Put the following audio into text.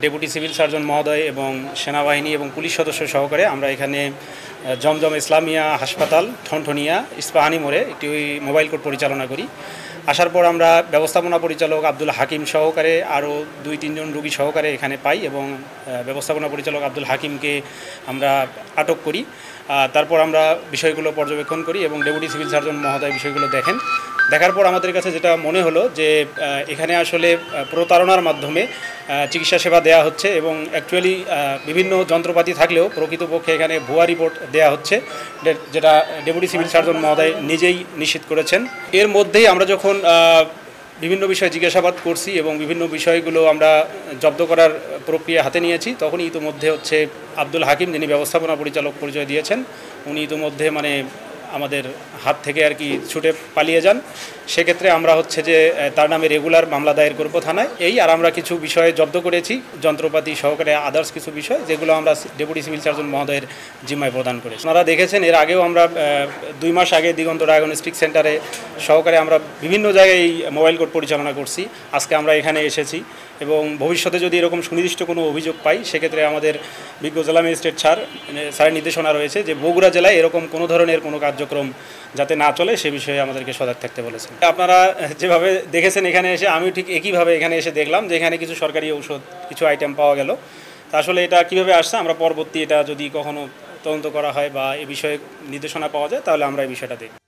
Deputy civil surgeon মহোদয় এবং সেনাবাহিনী এবং পুলিশ সদস্য সহকারে আমরা এখানে জমজম ইসলামিয়া হাসপাতাল ঠনঠনিয়া ইস্পাহানি মোড়ে একটি মোবাইল কোর্ট পরিচালনা করি। আসার পর আমরা ব্যবস্থাপনা পরিচালক আব্দুল হাকিম সহকারে আরও 2-3 জন রোগী সহকারে এখানে পাই এবং ব্যবস্থাপনা পরিচালক আব্দুল হাকিমকে আমরা আটক করি। তারপর আমরা বিষয়গুলো পর্যবেক্ষণ করি এবং ডেপুটি সিভিল সার্জন মহোদয় বিষয়গুলো দেখার পর আমাদের কাছে যেটা মনে হলো যে এখানে আসলে প্রতারণার মাধ্যমে চিকিৎসা সেবা দেওয়া হচ্ছে এবং অ্যাকচুয়ালি বিভিন্ন যন্ত্রপাতি থাকলেও প্রকৃতপক্ষে এখানে ভুয়া রিপোর্ট দেওয়া হচ্ছে, যেটা ডেপুটি সিভিল সার্জন মহোদয় নিজেই নিশ্চিত করেছেন। এর মধ্যেই আমরা যখন বিভিন্ন বিষয়ে জিজ্ঞাসাবাদ করছি এবং বিভিন্ন বিষয়গুলো আমরা জব্দ করার প্রক্রিয়া হাতে নিয়েছি, তখনই ইতিমধ্যে আব্দুল হাকিম, যিনি ব্যবস্থাপনা পরিচালক পরিচয় দিয়েছেন, উনি ইতিমধ্যে আমাদের হাত থেকে আর কি ছুটে পালিয়ে যান। সেক্ষেত্রে আমরা যে তার নামে রেগুলার মামলা দায়ের করব থানায়। আর আমরা কিছু বিষয়ে জব্দ করেছি, যন্ত্রপাতি সহকারে আদার্স কিছু বিষয়, যেগুলো আমরা ডেপুটি সিভিল সার্জন মহোদয়ের জিম্মায় প্রদান করেছি। আপনারা দেখেছেন এর আগেও আমরা 2 মাস আগে দিগন্ত ডায়াগনস্টিক সেন্টারে সহকারে আমরা বিভিন্ন জায়গায় মোবাইল কোর্ট পরিচালনা করছি। আজকে আমরা এখানে এসেছি এবং ভবিষ্যতে যদি এরকম সুনির্দিষ্ট কোনো অভিযোগ পাই, সেক্ষেত্রে আমাদের বিজ্ঞ জেলা ম্যাজিস্ট্রেট স্যারের নির্দেশনা রয়েছে যে বগুড়া জেলায় এরকম কোনো ধরনের কোনো কার্যক্রম যাতে না চলে সে বিষয়ে আমাদেরকে সজাগ থাকতে বলেছেন। আপনারা যেভাবে দেখেছেন এখানে এসে, আমি ঠিক একইভাবে এখানে এসে দেখলাম যে এখানে কিছু সরকারি ঔষধ, কিছু আইটেম পাওয়া গেল। তা আসলে এটা কীভাবে আসছে, আমরা পরবর্তী এটা যদি কখনো তদন্ত করা হয় বা এ বিষয়ে নির্দেশনা পাওয়া যায়, তাহলে আমরা এই বিষয়টা দেখব।